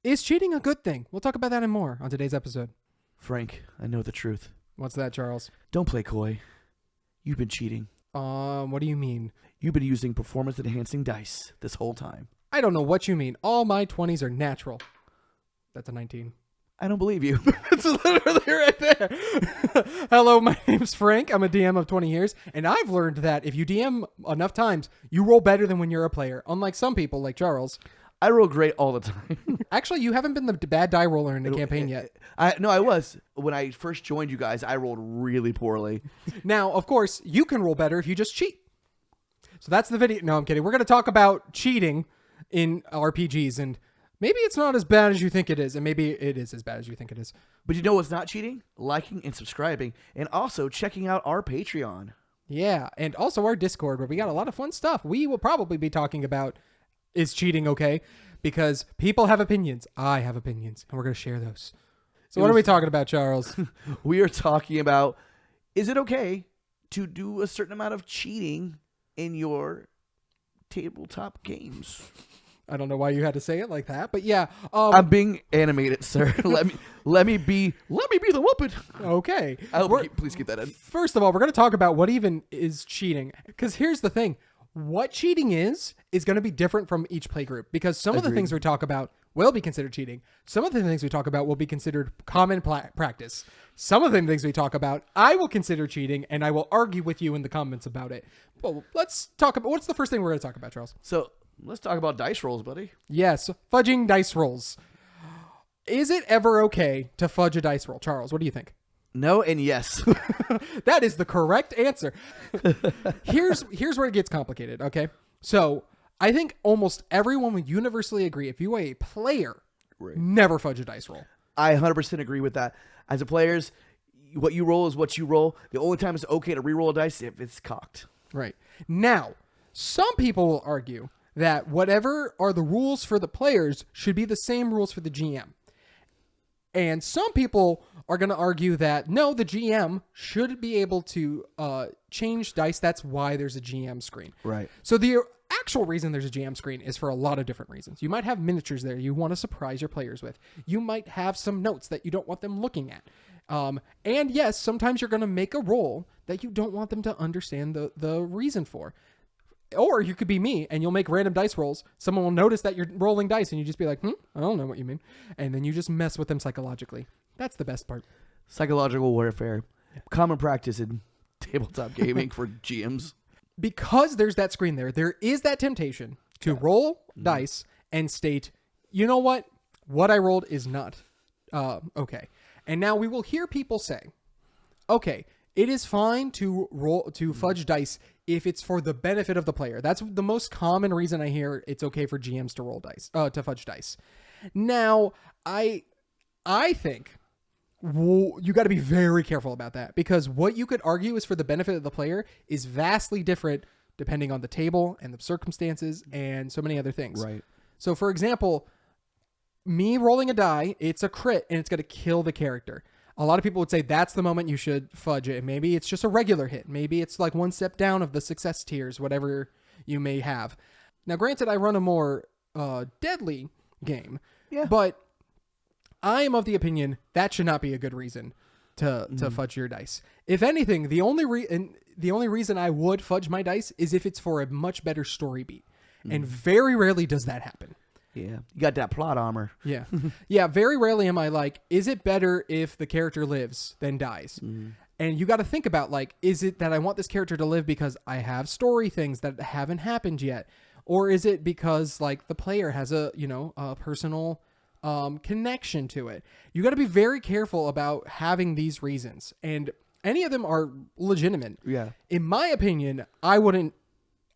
Is cheating a good thing? We'll talk about that and more on today's episode. Frank, I know the truth. What's that, Charles? Don't play coy. You've been cheating. What do you mean? You've been using performance-enhancing dice this whole time. I don't know what you mean. All my 20s are natural. That's a 19. I don't believe you. It's literally right there. Hello, my name's Frank. I'm a DM of 20 years, and I've learned that if you DM enough times, you roll better than when you're a player, unlike some people like Charles. I roll great all the time. Actually, you haven't been the bad die roller in the campaign yet. I was. When I first joined you guys, I rolled really poorly. Now, of course, you can roll better if you just cheat. So that's the video. No, I'm kidding. We're going to talk about cheating in RPGs, and maybe it's not as bad as you think it is, and maybe it is as bad as you think it is. But you know what's not cheating? Liking and subscribing, and also checking out our Patreon. Yeah, and also our Discord, where we got a lot of fun stuff. We will probably be talking about, is cheating okay? Because people have opinions. I have opinions, and we're going to share those. So what are we talking about, Charles? We are talking about, is it okay to do a certain amount of cheating in your tabletop games? I don't know why you had to say it like that, but yeah. I'm being animated, sir. let me be the whooping. Okay. Please keep that in. First of all, we're going to talk about what even is cheating. Because here's the thing. What cheating is going to be different from each play group. Because some of the things we talk about will be considered cheating. Some of the things we talk about will be considered common practice. Some of the things we talk about, I will consider cheating, and I will argue with you in the comments about it. Well, let's talk about, what's the first thing we're going to talk about, Charles? So let's talk about dice rolls, buddy. Yes, fudging dice rolls. Is it ever okay to fudge a dice roll? Charles, what do you think? No and yes. That is the correct answer. Here's where it gets complicated, okay? So I think almost everyone would universally agree, if you are a player, never fudge a dice roll. I 100% agree with that. As a players, what you roll is what you roll. The only time it's okay to re-roll a dice if it's cocked. Right. Now, some people will argue that whatever are the rules for the players should be the same rules for the GM. And some people are going to argue that, no, the GM should be able to change dice. That's why there's a GM screen. Right. So the actual reason there's a GM screen is for a lot of different reasons. You might have miniatures there you want to surprise your players with. You might have some notes that you don't want them looking at. And yes, sometimes you're going to make a roll that you don't want them to understand the reason for. Or you could be me, and you'll make random dice rolls. Someone will notice that you're rolling dice, and you just be like, I don't know what you mean. And then you just mess with them psychologically. That's the best part. Psychological warfare. Yeah. Common practice in tabletop gaming for GMs. Because there's that screen there is that temptation to roll dice and state, you know what? What I rolled is not okay. And now we will hear people say, okay, it is fine to fudge dice if it's for the benefit of the player. That's the most common reason I hear it's okay for GMs to roll dice, to fudge dice. Now, I think you got to be very careful about that, because what you could argue is for the benefit of the player is vastly different depending on the table and the circumstances and so many other things. Right. So, for example, me rolling a die, it's a crit and it's going to kill the character. A lot of people would say that's the moment you should fudge it. Maybe it's just a regular hit. Maybe it's like one step down of the success tiers, whatever you may have. Now, granted, I run a more deadly game, but I am of the opinion that should not be a good reason to fudge your dice. If anything, the only reason I would fudge my dice is if it's for a much better story beat. And very rarely does that happen. Yeah. You got that plot armor. Yeah. Yeah. Very rarely am I like, is it better if the character lives than dies? And you got to think about, like, is it that I want this character to live because I have story things that haven't happened yet? Or is it because, like, the player has a personal connection to it? You got to be very careful about having these reasons. And any of them are legitimate. Yeah. In my opinion, I wouldn't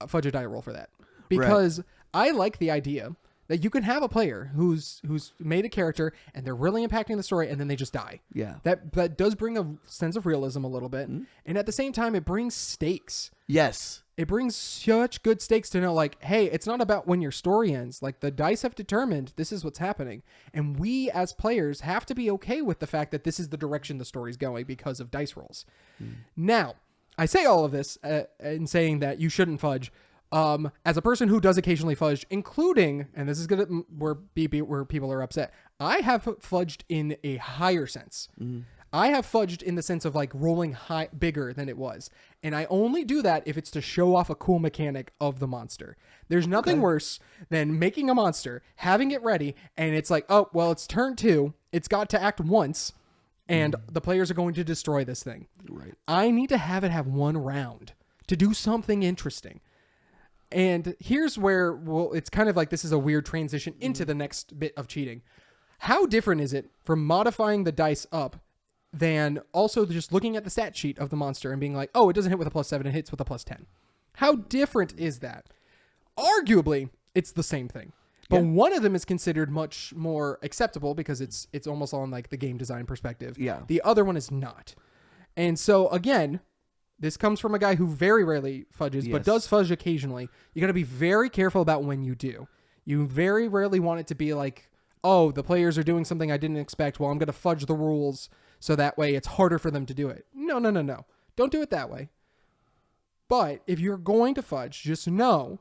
fudge a die roll for that. Because I like the idea that you can have a player who's made a character and they're really impacting the story and then they just die. Yeah. That does bring a sense of realism a little bit. And at the same time, it brings stakes. Yes. It brings such good stakes to know, like, hey, it's not about when your story ends. Like, the dice have determined this is what's happening. And we as players have to be okay with the fact that this is the direction the story's going because of dice rolls. Now, I say all of this in saying that you shouldn't fudge. as a person who does occasionally fudge, including, and this is gonna where people are upset, I have fudged in a higher sense. I have fudged in the sense of like rolling bigger than it was. And I only do that if it's to show off a cool mechanic of the monster. There's nothing worse than making a monster, having it ready, and it's like, oh, well, it's turn 2. It's got to act once, and the players are going to destroy this thing. Right. I need to have it have one round to do something interesting. And here's where, well, it's kind of like this is a weird transition into the next bit of cheating. How different is it from modifying the dice up than also just looking at the stat sheet of the monster and being like, oh, it doesn't hit with a +7, it hits with a +10. How different is that? Arguably, it's the same thing. But one of them is considered much more acceptable because it's almost on like the game design perspective. Yeah. The other one is not. And so again, this comes from a guy who very rarely fudges, but does fudge occasionally. You got to be very careful about when you do. You very rarely want it to be like, oh, the players are doing something I didn't expect. Well, I'm going to fudge the rules so that way it's harder for them to do it. No. Don't do it that way. But if you're going to fudge, just know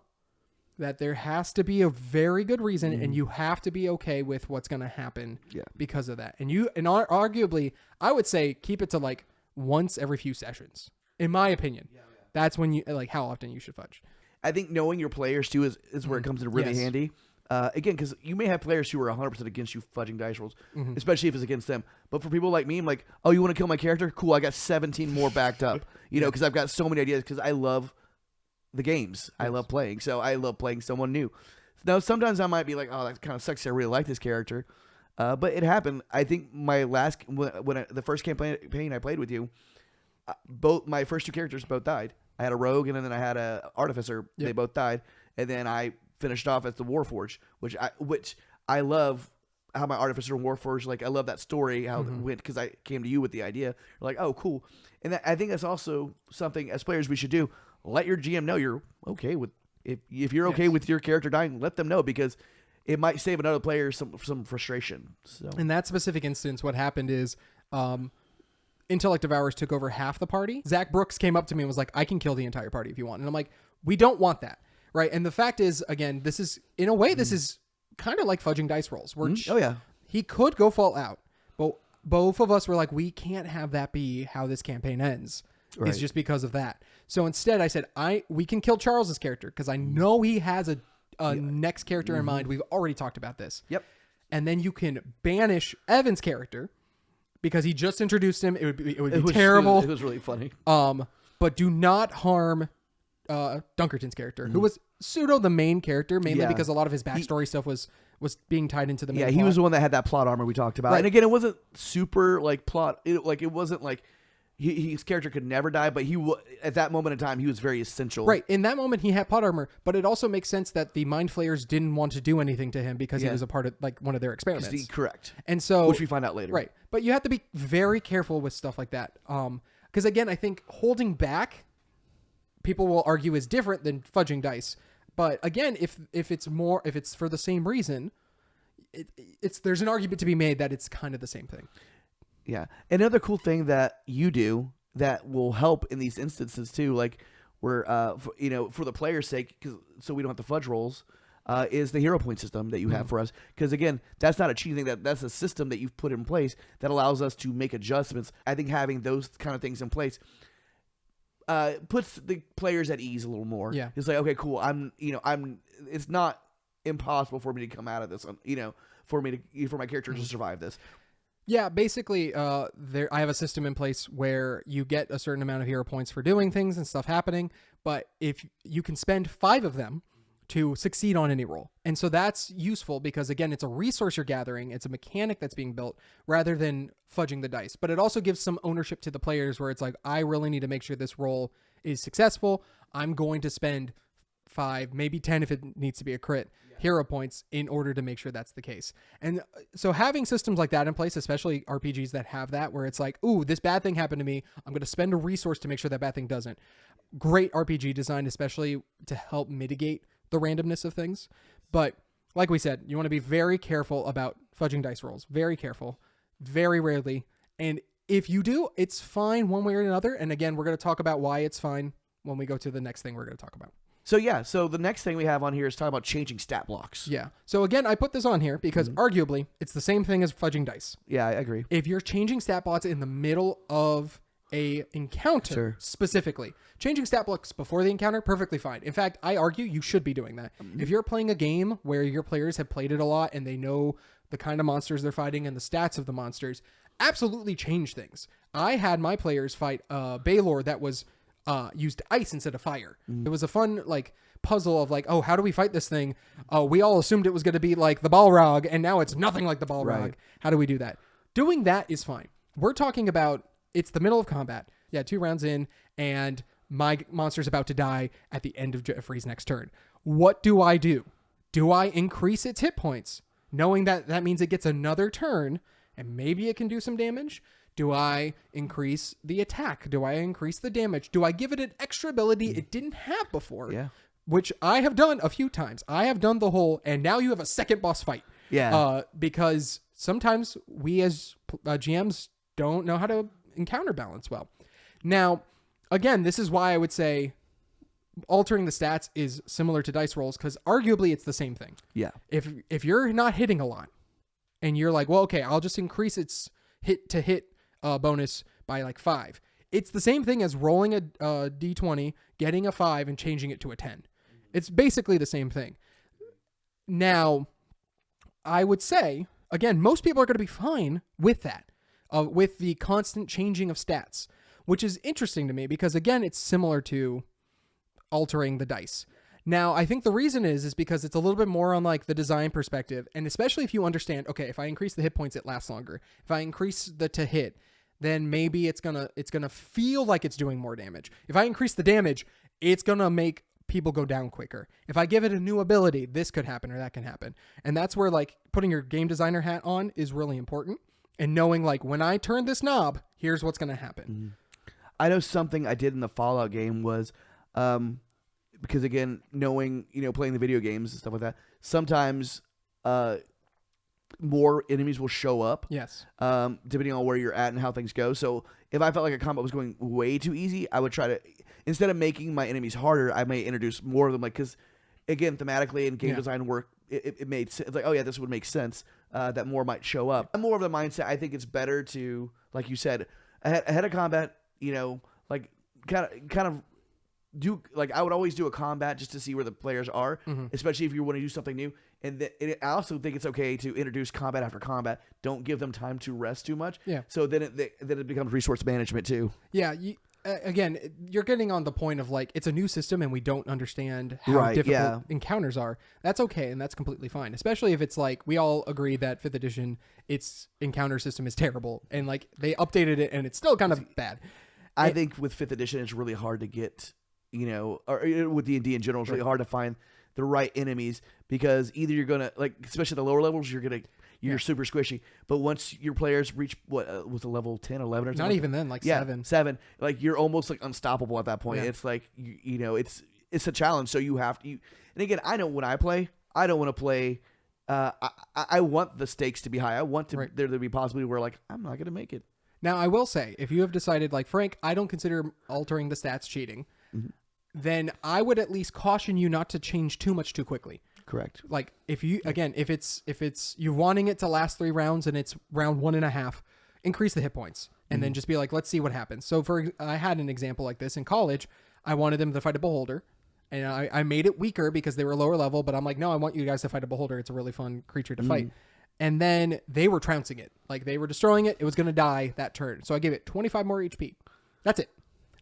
that there has to be a very good reason and you have to be okay with what's going to happen because of that. And arguably, I would say keep it to like once every few sessions, in my opinion. That's when you like how often you should fudge. I think knowing your players too is where it comes in really handy. Again, because you may have players who are 100% against you fudging dice rolls, especially if it's against them. But for people like me, I'm like, oh, you want to kill my character? Cool, I got 17 more backed up. You know, because I've got so many ideas because I love the games. I love playing. So I love playing someone new. Now, sometimes I might be like, oh, that kind of sucks. I really like this character. But it happened. I think my last, the first campaign I played with you, my first 2 characters both died. I had a rogue and then I had a artificer. Yep. They both died. And then I finished off as the Warforged, which I love how my artificer and Warforged, like I love that story, how it went, because I came to you with the idea. You're like, oh, cool. And I think that's also something as players we should do. Let your GM know you're okay with, if you're okay with your character dying, let them know, because it might save another player some frustration. So in that specific instance, what happened is Intellect Devourers took over half the party. Zach Brooks came up to me and was like, I can kill the entire party if you want. And I'm like, we don't want that. Right. And the fact is, again, this is, in a way, this is kind of like fudging dice rolls. He could go full out, but both of us were like, we can't have that be how this campaign ends. Right. It's just because of that. So instead I said, we can kill Charles's character because I know he has a next character in mind. We've already talked about this. Yep. And then you can banish Evan's character because he just introduced him. It would be terrible. It was really funny. But do not harm Dunkerton's character, who was pseudo the main character, mainly because a lot of his backstory stuff was being tied into the main plot. He was the one that had that plot armor we talked about. Right. And again, it wasn't super like plot. It wasn't like his character could never die, but at that moment in time, he was very essential. Right. In that moment, he had plot armor, but it also makes sense that the Mind Flayers didn't want to do anything to him because he was a part of like one of their experiments. Correct. And so, which we find out later. Right. But you have to be very careful with stuff like that. Because again, I think holding back, people will argue, is different than fudging dice. But again, if it's for the same reason, there's an argument to be made that it's kind of the same thing. Yeah. Another cool thing that you do that will help in these instances too, like where for the player's sake, so we don't have to fudge rolls, is the hero point system that you have for us. Because again, that's not a cheating thing. That's a system that you've put in place that allows us to make adjustments. I think having those kind of things in place puts the players at ease a little more. Yeah. It's like, okay, cool. It's not impossible for me to come out of this, for my character to survive this. Yeah, basically, I have a system in place where you get a certain amount of hero points for doing things and stuff happening, but if you can spend 5 of them to succeed on any roll. And so that's useful because, again, it's a resource you're gathering. It's a mechanic that's being built rather than fudging the dice. But it also gives some ownership to the players where it's like, I really need to make sure this roll is successful. I'm going to spend 5, maybe 10 if it needs to be a crit, hero points in order to make sure that's the case. And so having systems like that in place, especially RPGs that have that, where it's like, ooh, this bad thing happened to me, I'm going to spend a resource to make sure that bad thing doesn't. Great RPG design, especially to help mitigate the randomness of things. But like we said, you want to be very careful about fudging dice rolls. Very careful. Very rarely. And if you do, it's fine one way or another. And again, we're going to talk about why it's fine when we go to the next thing we're going to talk about. So the next thing we have on here is talking about changing stat blocks. Yeah. So again, I put this on here because arguably it's the same thing as fudging dice. Yeah, I agree. If you're changing stat blocks in the middle of a encounter specifically, changing stat blocks before the encounter, perfectly fine. In fact, I argue you should be doing that. If you're playing a game where your players have played it a lot and they know the kind of monsters they're fighting and the stats of the monsters, absolutely change things. I had my players fight Baylor that was used ice instead of fire. It was a fun puzzle of how do we fight this thing? We all assumed it was going to be like the Balrog, and now it's nothing like the Balrog. Right. How do we do that? Doing that is fine. We're talking about it's the middle of combat. Yeah, 2 rounds in, and my monster's about to die at the end of Jeffrey's next turn. What do? Do I increase its hit points, knowing that means it gets another turn, and maybe it can do some damage? Do I increase the attack? Do I increase the damage? Do I give it an extra ability it didn't have before? Yeah. Which I have done a few times. I have done the whole, and now you have a second boss fight. Yeah. Because sometimes we as GMs don't know how to encounter balance well. Now, again, this is why I would say altering the stats is similar to dice rolls, because arguably it's the same thing. Yeah. If you're not hitting a lot, and you're like, well, okay, I'll just increase its hit bonus by 5. It's the same thing as rolling a d20, getting a 5, and changing it to a 10. It's basically the same thing. Now, I would say, again, most people are going to be fine with that, with the constant changing of stats, which is interesting to me because, again, it's similar to altering the dice. Now, I think the reason is because it's a little bit more on the design perspective, and especially if you understand, okay, if I increase the hit points, it lasts longer. If I increase the to hit, then maybe it's gonna feel like it's doing more damage. If I increase the damage, it's gonna make people go down quicker. If I give it a new ability, this could happen or that can happen. And that's where putting your game designer hat on is really important, and knowing when I turn this knob, here's what's gonna happen. I know something I did in the Fallout game was because again, knowing, playing the video games and stuff like that, sometimes more enemies will show up. Yes. Depending on where you're at and how things go. So if I felt like a combat was going way too easy, I would try to, instead of making my enemies harder, I may introduce more of them. Because again, thematically in game design work, it made sense. It's this would make sense that more might show up. I'm more of the mindset. I think it's better to, like you said, ahead of combat, kind of do I would always do a combat just to see where the players are, especially if you want to do something new. And I also think it's okay to introduce combat after combat. Don't give them time to rest too much. Yeah. So then it becomes resource management too. Yeah. Again, you're getting on the point of it's a new system and we don't understand how difficult encounters are. That's okay, and that's completely fine. Especially if it's we all agree that 5th edition, its encounter system is terrible, and they updated it and it's still kind of bad. I think with 5th edition, it's really hard to get. Or with D&D in general, it's really hard to find the right enemies because either you're gonna especially at the lower levels, you're super squishy. But once your players reach what was a level 10, 11 or something, not even then, 7, you're almost unstoppable at that point. Yeah. It's it's a challenge. So you have to. And again, I know when I play, I don't want to play. I want the stakes to be high. I want there to be possibility where I'm not gonna make it. Now I will say, if you have decided Frank, I don't consider altering the stats cheating. Then I would at least caution you not to change too much too quickly. Correct. If it's you wanting it to last 3 rounds and it's round 1.5, increase the hit points and then just be let's see what happens. So I had an example like this in college. I wanted them to fight a beholder, and I made it weaker because they were lower level. But I'm no, I want you guys to fight a beholder. It's a really fun creature to fight. And then they were trouncing it, they were destroying it. It was going to die that turn. So I gave it 25 more HP. That's it.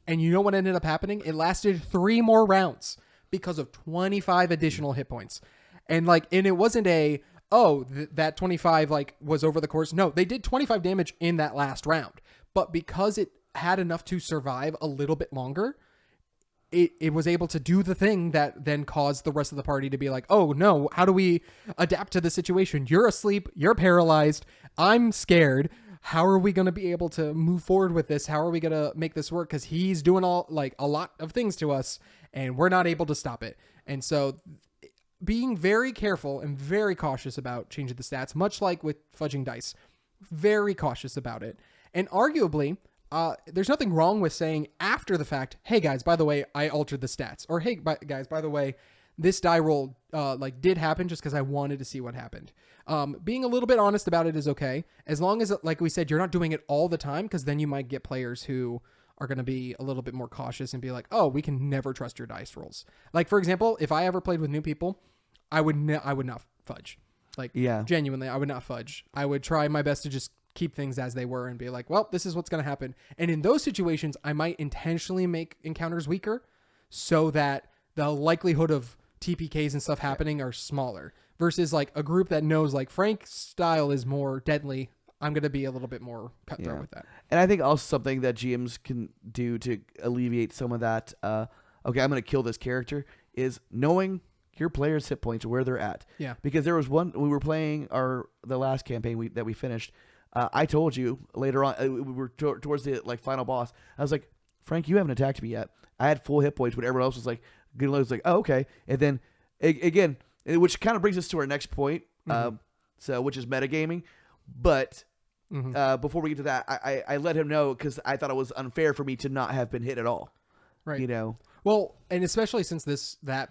And you know what ended up happening? It lasted 3 more rounds because of 25 additional hit points. And and it wasn't that 25 was over the course. No, they did 25 damage in that last round. But because it had enough to survive a little bit longer, it was able to do the thing that then caused the rest of the party to be oh no, how do we adapt to the situation? You're asleep, you're paralyzed, I'm scared. How are we going to be able to move forward with this? How are we going to make this work? Because he's doing a lot of things to us and we're not able to stop it. And so being very careful and very cautious about changing the stats, much like with fudging dice, very cautious about it. And arguably, there's nothing wrong with saying after the fact, hey guys, by the way, I altered the stats, or hey guys, by the way, this die roll did happen just because I wanted to see what happened. Being a little bit honest about it is okay, as long as, like we said, you're not doing it all the time, because then you might get players who are going to be a little bit more cautious and be like, oh, we can never trust your dice rolls. Like, for example, if I ever played with new people, I would not fudge. Like, genuinely, I would not fudge. I would try my best to just keep things as they were and be like, well, this is what's going to happen. And in those situations, I might intentionally make encounters weaker so that the likelihood of TPKs and stuff happening are smaller, versus like a group that knows like Frank's style is more deadly. I'm going to be a little bit more cutthroat with that. And I think also something that GMs can do to alleviate some of that, okay, I'm going to kill this character, is knowing your players' hit points, where they're at. Yeah. Because there was one, we were playing the last campaign that we finished. I told you later on, we were towards the final boss. I was like, Frank, you haven't attacked me yet. I had full hit points, but everyone else was like, oh, okay. And then again, which kind of brings us to our next point, which is metagaming. But before we get to that, I let him know because I thought it was unfair for me to not have been hit at all. Right. You know. Well, and especially since that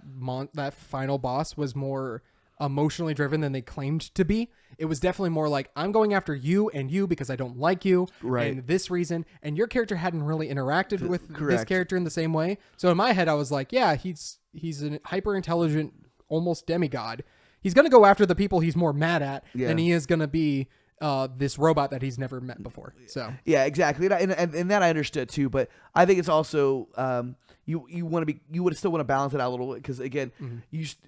final boss was more emotionally driven than they claimed to be. It was definitely more like, I'm going after you and you because I don't like you, and this reason, and your character hadn't really interacted with this character in the same way. So in my head, I was like, yeah, he's a hyper intelligent, almost demigod. He's going to go after the people he's more mad at than he is going to be this robot that he's never met before. So yeah, exactly, and that I understood too. But I think it's also you would still want to balance it out a little bit, because again,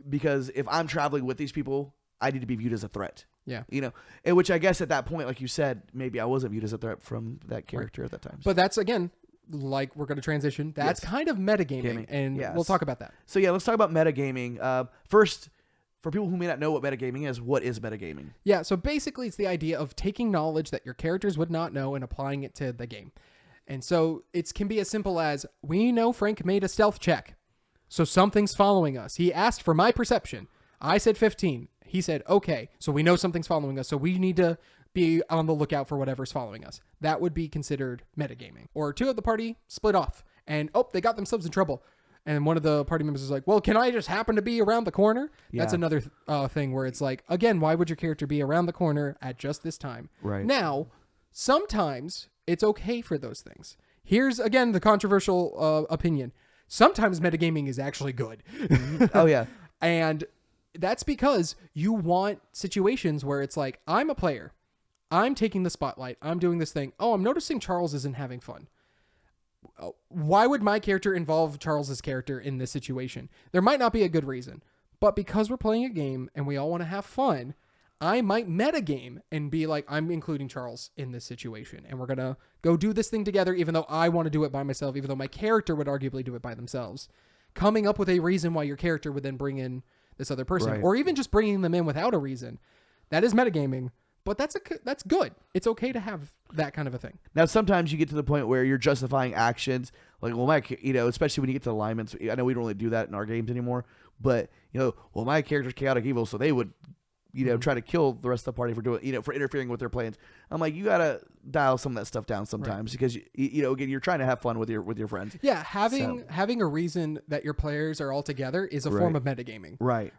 because if I'm traveling with these people, I need to be viewed as a threat. Yeah, and which I guess at that point, like you said, maybe I wasn't viewed as a threat from that character at that time. But that's again, like we're going to transition. That's kind of metagaming, and we'll talk about that. So yeah, let's talk about metagaming first. For people who may not know what metagaming is, what is metagaming? Yeah, so basically it's the idea of taking knowledge that your characters would not know and applying it to the game. And so it can be as simple as, we know Frank made a stealth check, so something's following us. He asked for my perception. I said 15. He said, okay, so we know something's following us, so we need to be on the lookout for whatever's following us. That would be considered metagaming. Or two of the party split off, and they got themselves in trouble. And one of the party members is like, well, can I just happen to be around the corner? Yeah. That's another thing where it's like, again, why would your character be around the corner at just this time? Right. Now, sometimes it's okay for those things. Here's, again, the controversial opinion. Sometimes metagaming is actually good. Oh, yeah. And that's because you want situations where it's like, I'm a player. I'm taking the spotlight. I'm doing this thing. Oh, I'm noticing Charles isn't having fun. Why would my character involve Charles's character in this situation? There might not be a good reason, but because we're playing a game and we all want to have fun, I might metagame and be like, I'm including Charles in this situation, and we're going to go do this thing together, even though I want to do it by myself, even though my character would arguably do it by themselves. Coming up with a reason why your character would then bring in this other person, or even just bringing them in without a reason. That is metagaming. But that's good. It's okay to have that kind of a thing. Now, sometimes you get to the point where you're justifying actions, like, well, especially when you get to alignments. I know we don't really do that in our games anymore, but my character's chaotic evil, so they would, try to kill the rest of the party for doing, for interfering with their plans. I'm like, you gotta dial some of that stuff down sometimes, because again, you're trying to have fun with your friends. Yeah, having a reason that your players are all together is a form of metagaming. Right.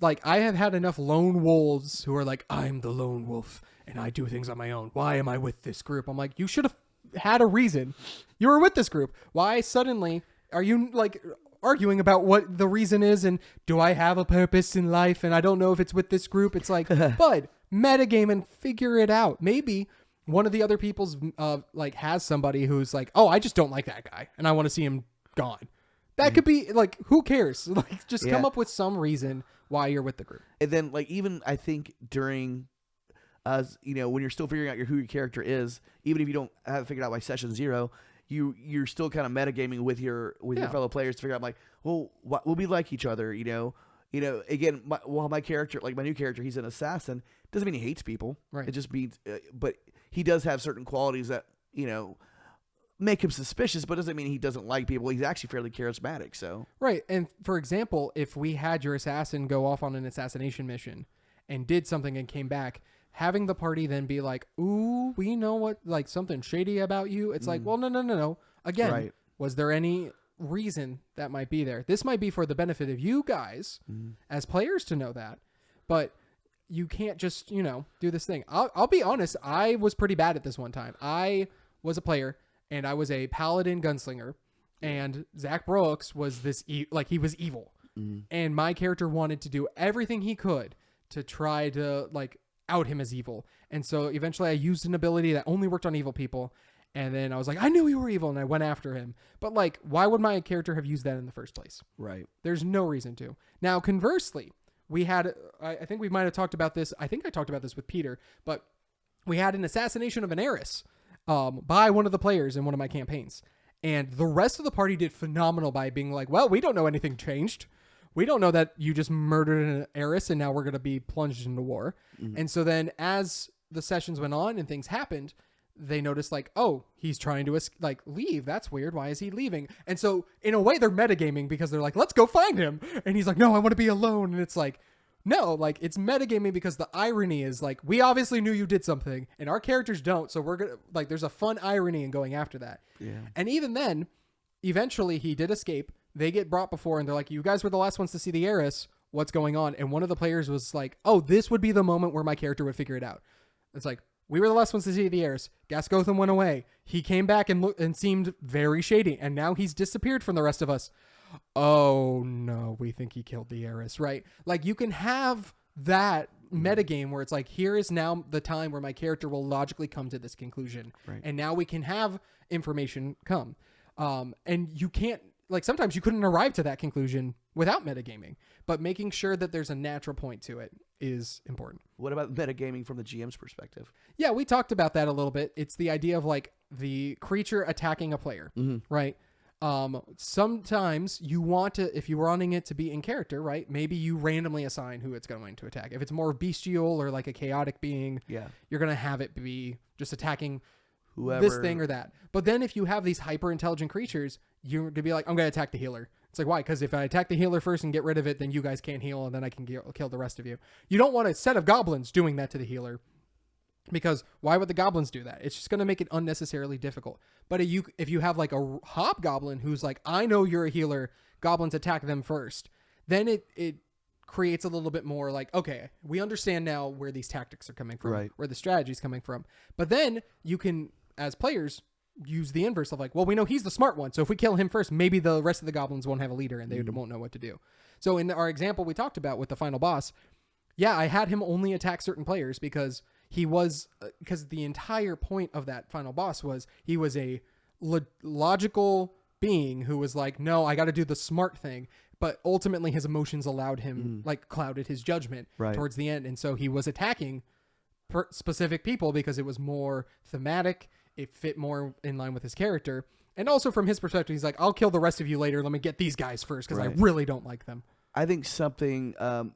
Like, I have had enough lone wolves who are like, I'm the lone wolf and I do things on my own. Why am I with this group? I'm like, you should have had a reason. You were with this group. Why suddenly are you like arguing about what the reason is? And do I have a purpose in life? And I don't know if it's with this group. It's like, bud, metagame and figure it out. Maybe one of the other people's has somebody who's like, oh, I just don't like that guy and I want to see him gone. That could be like, who cares? Like, just come up with some reason why you're with the group. And then, even I think during, when you're still figuring out who your character is, even if you don't have it figured out by session 0, you're still kind of metagaming with your fellow players to figure out, like, well, what will we like each other? Again, my character, like my new character, he's an assassin. Doesn't mean he hates people. Right. It just means, but he does have certain qualities that make him suspicious, but doesn't mean he doesn't like people. He's actually fairly charismatic. So right. And for example, if we had your assassin go off on an assassination mission and did something and came back, having the party then be like, ooh, we know what, like something shady about you. It's like, well, no. Again, was there any reason that might be there? This might be for the benefit of you guys as players to know that, but you can't just, do this thing. I'll be honest. I was pretty bad at this one time. I was a player and I was a paladin gunslinger, and Zach Brooks was this, he was evil. And my character wanted to do everything he could to try to like out him as evil. And so eventually I used an ability that only worked on evil people. And then I was like, I knew you were evil, and I went after him. But like, why would my character have used that in the first place? Right. There's no reason to. Now, conversely, we had, I think we might have talked about this. I think I talked about this with Peter, but we had an assassination of an heiress by one of the players in one of my campaigns. And the rest of the party did phenomenal by being like, well, we don't know anything changed. We don't know that you just murdered an heiress and now we're going to be plunged into war. And so then as the sessions went on and things happened, they noticed like, oh, he's trying to leave. That's weird. Why is he leaving? And so in a way they're metagaming because they're like, let's go find him. And he's like, no, I want to be alone. And it's like, no, like it's metagaming because the irony is like, we obviously knew you did something and our characters don't. So we're going to like, there's a fun irony in going after that. Yeah. And even then, eventually he did escape. They get brought before and they're like, you guys were the last ones to see the heiress. What's going on? And one of the players was like, oh, this would be the moment where my character would figure it out. It's like, we were the last ones to see the heirs. Gasgotham went away. He came back and seemed very shady. And now he's disappeared from the rest of us. Oh no, we think he killed the heiress, right? Like you can have that metagame where it's like, here is now the time where my character will logically come to this conclusion. Right. And now we can have information come. And you can't, like sometimes you couldn't arrive to that conclusion without metagaming, but making sure that there's a natural point to it is important. What about metagaming from the GM's perspective? Yeah, we talked about that a little bit. It's the idea of like the creature attacking a player, right? Sometimes you want to, if you're wanting it to be in character, right? Maybe you randomly assign who it's going to attack. If it's more bestial or like a chaotic being, you're going to have it be just attacking whoever, this thing or that. But then if you have these hyper intelligent creatures, you're going to be like, I'm going to attack the healer. It's like, why? Because if I attack the healer first and get rid of it, then you guys can't heal and then I can kill the rest of you. You don't want a set of goblins doing that to the healer, because why would the goblins do that? It's just going to make it unnecessarily difficult. But if you have like a hobgoblin who's like, I know you're a healer, goblins attack them first, then it creates a little bit more like, okay, we understand now where these tactics are coming from, where the strategy is coming from. But then you can, as players, use the inverse of like, well, we know he's the smart one, so if we kill him first, maybe the rest of the goblins won't have a leader and they won't know what to do. So in our example we talked about with the final boss, I had him only attack certain players because because the entire point of that final boss was he was a logical being who was like, no, I got to do the smart thing. But ultimately his emotions allowed him, clouded his judgment towards the end. And so he was attacking specific people because it was more thematic. It fit more in line with his character. And also from his perspective, he's like, I'll kill the rest of you later. Let me get these guys first because I really don't like them. I think something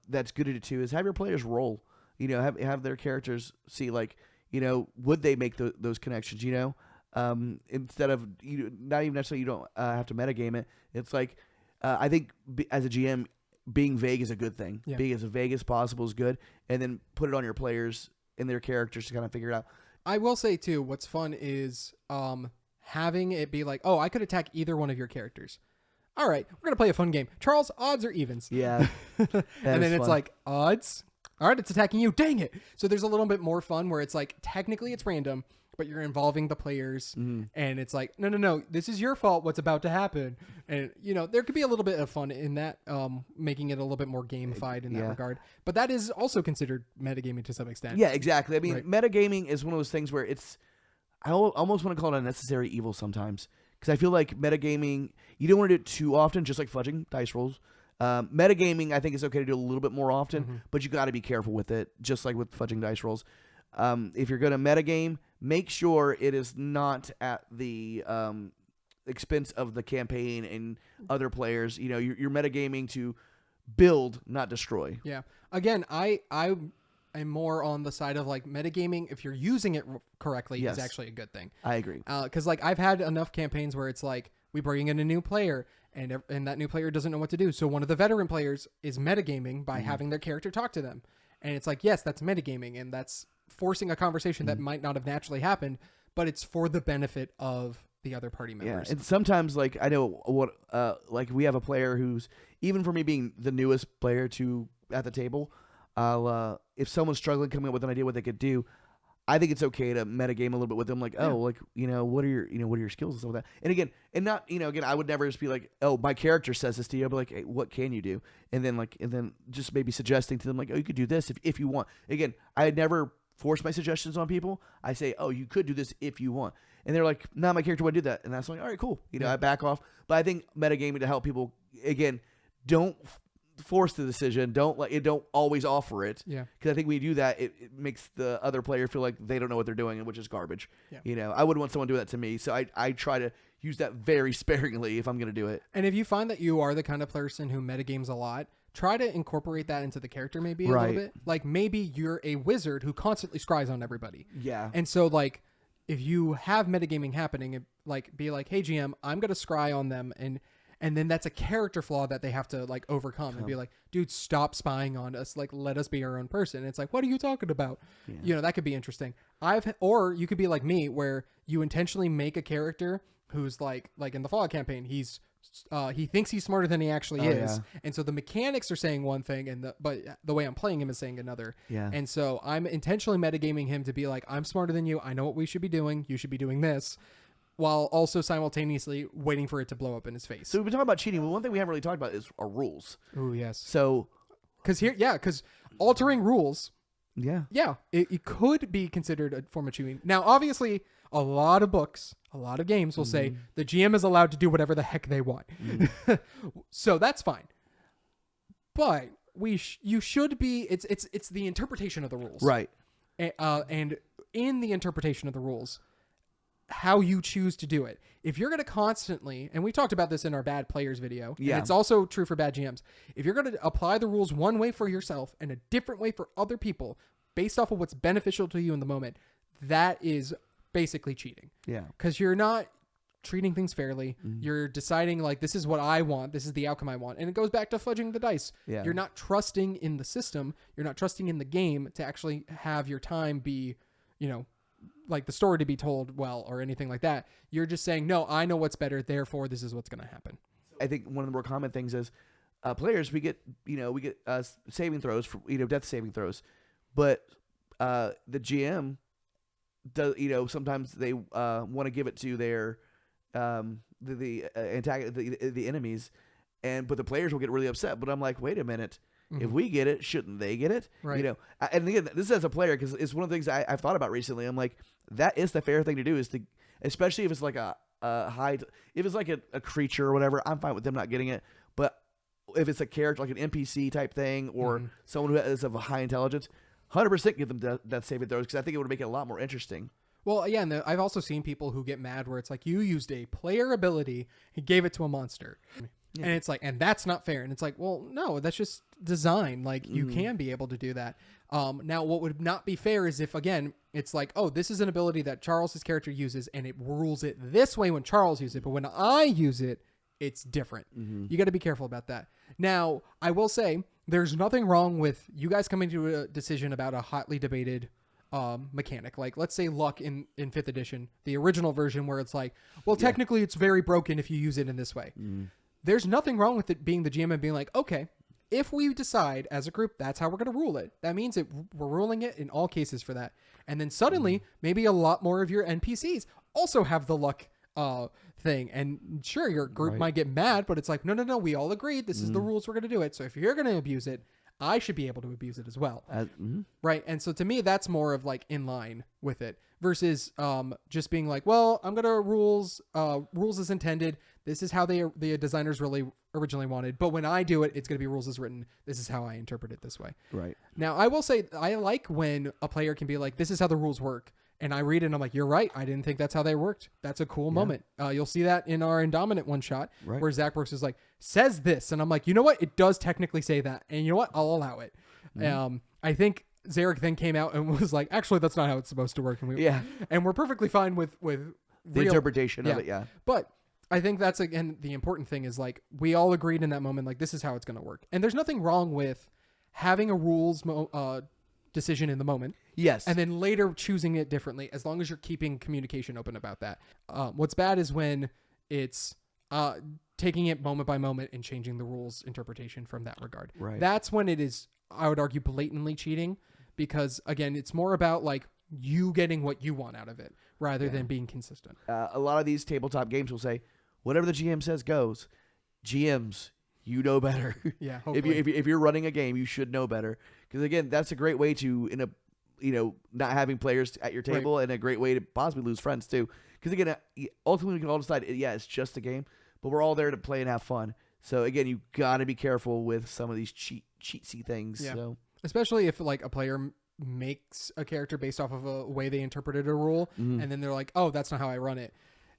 that's good to do too is have your players roll. Have their characters see like, would they make those connections? Instead of not even necessarily you don't have to metagame it. It's like I think as a GM, being vague is a good thing. Yeah. Being as vague as possible is good, and then put it on your players and their characters to kind of figure it out. I will say too, what's fun is having it be like, oh, I could attack either one of your characters. All right, we're gonna play a fun game. Charles, odds or evens? Yeah, and then it's like odds. All right, it's attacking you. Dang it! So there's a little bit more fun where it's like technically it's random, but you're involving the players, and it's like, no, this is your fault. What's about to happen? And there could be a little bit of fun in that, making it a little bit more gamified in that regard. But that is also considered metagaming to some extent. Yeah, exactly. I mean, metagaming is one of those things where I almost want to call it a necessary evil sometimes, because I feel like metagaming, you don't want to do it too often, just like fudging dice rolls. Metagaming, I think it's okay to do a little bit more often, but you got to be careful with it, just like with fudging dice rolls. If you're going to metagame, make sure it is not at the expense of the campaign and other players. You're metagaming to build, not destroy. Yeah. Again, I am more on the side of like metagaming. If you're using it correctly, is actually a good thing. I agree. Because like I've had enough campaigns where it's like we bring in a new player and that new player doesn't know what to do. So one of the veteran players is metagaming by having their character talk to them. And it's like, yes, that's metagaming, and that's forcing a conversation that might not have naturally happened, but it's for the benefit of the other party members. Yeah, and sometimes like I know what like we have a player who's, even for me being the newest player at the table, I'll if someone's struggling coming up with an idea what they could do, I think it's okay to metagame a little bit with them, like, oh, like, what are your skills and stuff like that. And again, I would never just be like, oh, my character says this to you. I'd be like, hey, what can you do? And then just maybe suggesting to them, like, oh, you could do this if you want. Again, I never force my suggestions on people. I say, oh, you could do this if you want. And they're like, nah, my character would do that. And that's like, all right, cool. I back off. But I think metagaming to help people, again, don't force the decision. Don't always offer it. Yeah. Because I think when you do that, it makes the other player feel like they don't know what they're doing, which is garbage. Yeah. I wouldn't want someone to do that to me. So I try to use that very sparingly if I'm going to do it. And if you find that you are the kind of person who metagames a lot, try to incorporate that into the character maybe a little bit. Like maybe you're a wizard who constantly scries on everybody. Yeah. And so like if you have metagaming happening, like be like, hey GM, I'm going to scry on them, and then that's a character flaw that they have to like overcome and be like, dude, stop spying on us. Like, let us be our own person. And it's like, what are you talking about? Yeah. That could be interesting. Or you could be like me, where you intentionally make a character who's like in the Fallout campaign, he thinks he's smarter than he actually is. Yeah. And so the mechanics are saying one thing, but the way I'm playing him is saying another. Yeah. And so I'm intentionally metagaming him to be like, I'm smarter than you. I know what we should be doing. You should be doing this, while also simultaneously waiting for it to blow up in his face. So we've been talking about cheating, but one thing we haven't really talked about is our rules. Oh, yes. So, because altering rules, it could be considered a form of cheating. Now, obviously, a lot of books, a lot of games will say the GM is allowed to do whatever the heck they want. So that's fine. But you should be. It's the interpretation of the rules, right? And in the interpretation of the rules, how you choose to do it. If you're going to constantly, and we talked about this in our bad players video, and it's also true for bad GMs. If you're going to apply the rules one way for yourself and a different way for other people based off of what's beneficial to you in the moment, that is basically cheating. Yeah. Because you're not treating things fairly. You're deciding like, this is what I want. This is the outcome I want. And it goes back to fudging the dice. Yeah. You're not trusting in the system. You're not trusting in the game to actually have your time be, like the story to be told well or anything like that. You're just saying, no, I know what's better, therefore this is what's going to happen. I think one of the more common things is players, we get saving throws for, death saving throws, but the GM does, sometimes they want to give it to their the enemies, but the players will get really upset. But I'm like, wait a minute. If we get it, shouldn't they get it? Right. And again, this is as a player, because it's one of the things I've thought about recently. I'm like, that is the fair thing to do, is to, especially if it's like a high, if it's like a creature or whatever, I'm fine with them not getting it. But if it's a character, like an NPC type thing, or someone who is of a high intelligence, 100% give them death saving throws, because I think it would make it a lot more interesting. Well, yeah, and I've also seen people who get mad where it's like, you used a player ability and gave it to a monster. Yeah. And it's like, and that's not fair. And it's like, well, no, that's just design. Like, you can be able to do that. Now, what would not be fair is if, again, it's like, oh, this is an ability that Charles's character uses, and it rules it this way when Charles uses it. But when I use it, it's different. You got to be careful about that. Now, I will say, there's nothing wrong with you guys coming to a decision about a hotly debated mechanic. Like, let's say luck in 5th edition, the original version, where it's like, well, technically it's very broken if you use it in this way. There's nothing wrong with it being the GM and being like, okay, if we decide as a group that's how we're going to rule it, that means we're ruling it in all cases for that. And then suddenly maybe a lot more of your NPCs also have the luck thing. And sure, your group might get mad, but it's like, no, we all agreed this is the rules, we're going to do it. So if you're going to abuse it, I should be able to abuse it as well. Right. And so to me, that's more of like in line with it versus just being like, well, I'm going to rules as intended. This is how the designers really originally wanted. But when I do it, it's going to be rules as written. This is how I interpret it this way. Right. Now, I will say I like when a player can be like, this is how the rules work. And I read it and I'm like, you're right. I didn't think that's how they worked. That's a cool moment. You'll see that in our Indominant one shot where Zach Brooks is like, says this. And I'm like, you know what? It does technically say that. And you know what? I'll allow it. I think Zarek then came out and was like, actually, that's not how it's supposed to work. And we're perfectly fine with the interpretation of it. Yeah. But I think that's, again, the important thing is like, we all agreed in that moment, like, this is how it's going to work. And there's nothing wrong with having a rules decision in the moment. Yes. And then later choosing it differently, as long as you're keeping communication open about that. What's bad is when it's taking it moment by moment and changing the rules interpretation from that regard. Right. That's when it is, I would argue, blatantly cheating, because again, it's more about like you getting what you want out of it rather than being consistent. A lot of these tabletop games will say, whatever the GM says goes. GMs, you know better. Yeah. Hopefully. if you're running a game, you should know better. Because again, that's a great way to not having players at your table, and a great way to possibly lose friends too. Because again, ultimately we can all decide, it's just a game, but we're all there to play and have fun. So again, you got to be careful with some of these cheatsy things. Yeah. So. Especially if like a player makes a character based off of a way they interpreted a rule, and then they're like, oh, that's not how I run it.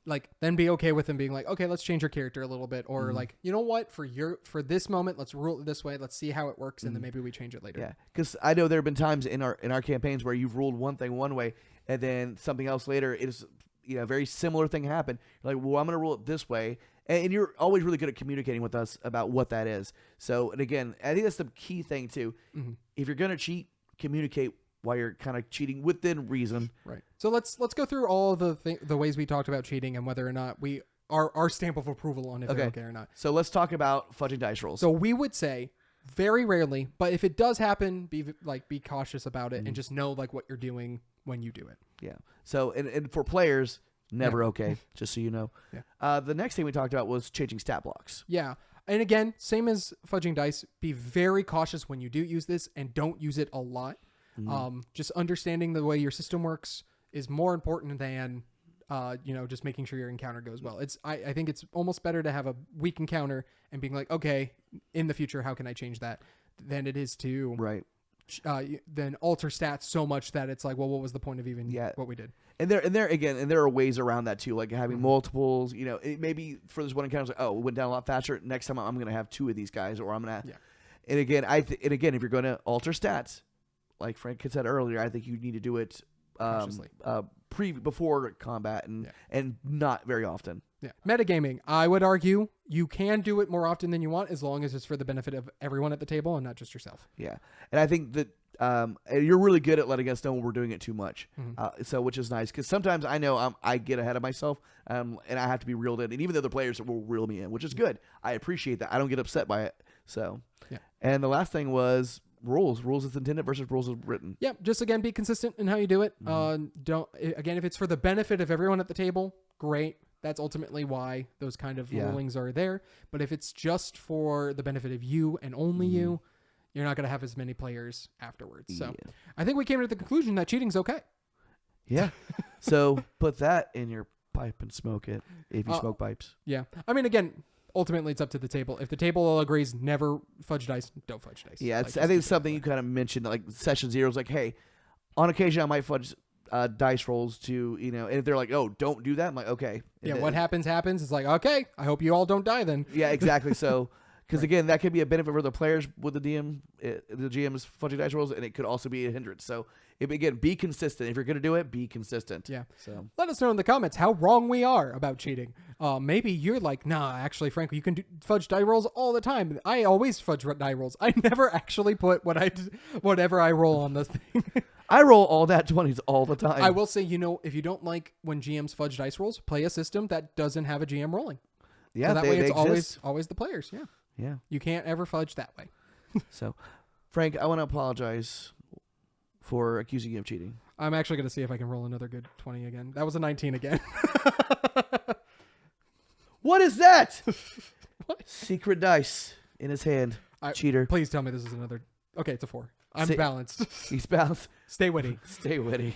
Like, then be okay with them being like, okay, let's change your character a little bit, or like, you know what, for this moment, let's rule it this way. Let's see how it works, and then maybe we change it later. Yeah, because I know there have been times in our campaigns where you've ruled one thing one way, and then something else later is a very similar thing happened. You're like, well, I'm going to rule it this way, and you're always really good at communicating with us about what that is. So, and again, I think that's the key thing too. If you're going to cheat, communicate while you're kind of cheating within reason. Right. So let's go through all the ways we talked about cheating and whether or not we are our stamp of approval on if they're okay or not. So let's talk about fudging dice rolls. So we would say very rarely, but if it does happen, be cautious about it and just know like what you're doing when you do it. Yeah. So and for players, never okay. Just so you know. Yeah. The next thing we talked about was changing stat blocks. Yeah. And again, same as fudging dice, be very cautious when you do use this and don't use it a lot. Just understanding the way your system works is more important than, just making sure your encounter goes well. I think it's almost better to have a weak encounter and being like, okay, in the future, how can I change that, than it is to then alter stats so much that it's like, well, what was the point of even what we did? And there are ways around that too, like having multiples. It maybe for this one encounter, it's like, it went down a lot faster. Next time I'm going to have 2 of these guys, or I'm going to. Yeah. And again, if you're going to alter stats, like Frank had said earlier, I think you need to do it before combat and not very often. Yeah. Metagaming, I would argue you can do it more often than you want, as long as it's for the benefit of everyone at the table and not just yourself. Yeah. And I think that you're really good at letting us know when we're doing it too much. Which is nice, because sometimes I know I get ahead of myself and I have to be reeled in. And even the other players will reel me in, which is good. I appreciate that. I don't get upset by it. So, yeah. And the last thing was rules as intended versus rules as written. Yeah, just again, be consistent in how you do it. If it's for the benefit of everyone at the table, great. That's ultimately why those kind of rulings are there. But if it's just for the benefit of you and only you, you're not going to have as many players afterwards. So I think we came to the conclusion that cheating's okay. Yeah. So put that in your pipe and smoke it if you smoke pipes. Yeah. I mean, again, ultimately it's up to the table. If the table agrees never fudge dice, don't fudge dice. Yeah, I think it's something you kind of mentioned, like session 0 is like, hey, on occasion I might fudge dice rolls to, and if they're like, oh, don't do that, I'm like, okay. Yeah, what happens. It's like, okay, I hope you all don't die then. Yeah, exactly. So, because again, that could be a benefit for the players with the DM, the GM's fudging dice rolls, and it could also be a hindrance. So, again, be consistent. If you're going to do it, be consistent. Yeah. So let us know in the comments how wrong we are about cheating. Maybe you're like, nah, actually, you can fudge die rolls all the time. I always fudge die rolls. I never actually put whatever I roll on this thing. I roll all that 20s all the time. I will say, if you don't like when GMs fudge dice rolls, play a system that doesn't have a GM rolling. Yeah, so that way it's always the players. Yeah. Yeah. You can't ever fudge that way. So, Frank, I want to apologize for accusing you of cheating. I'm actually going to see if I can roll another good 20 again. That was a 19 again. What is that? What? Secret dice in his hand. Cheater. Please tell me this is another. Okay, it's a 4. I'm balanced. He's balanced. Stay witty. Stay witty.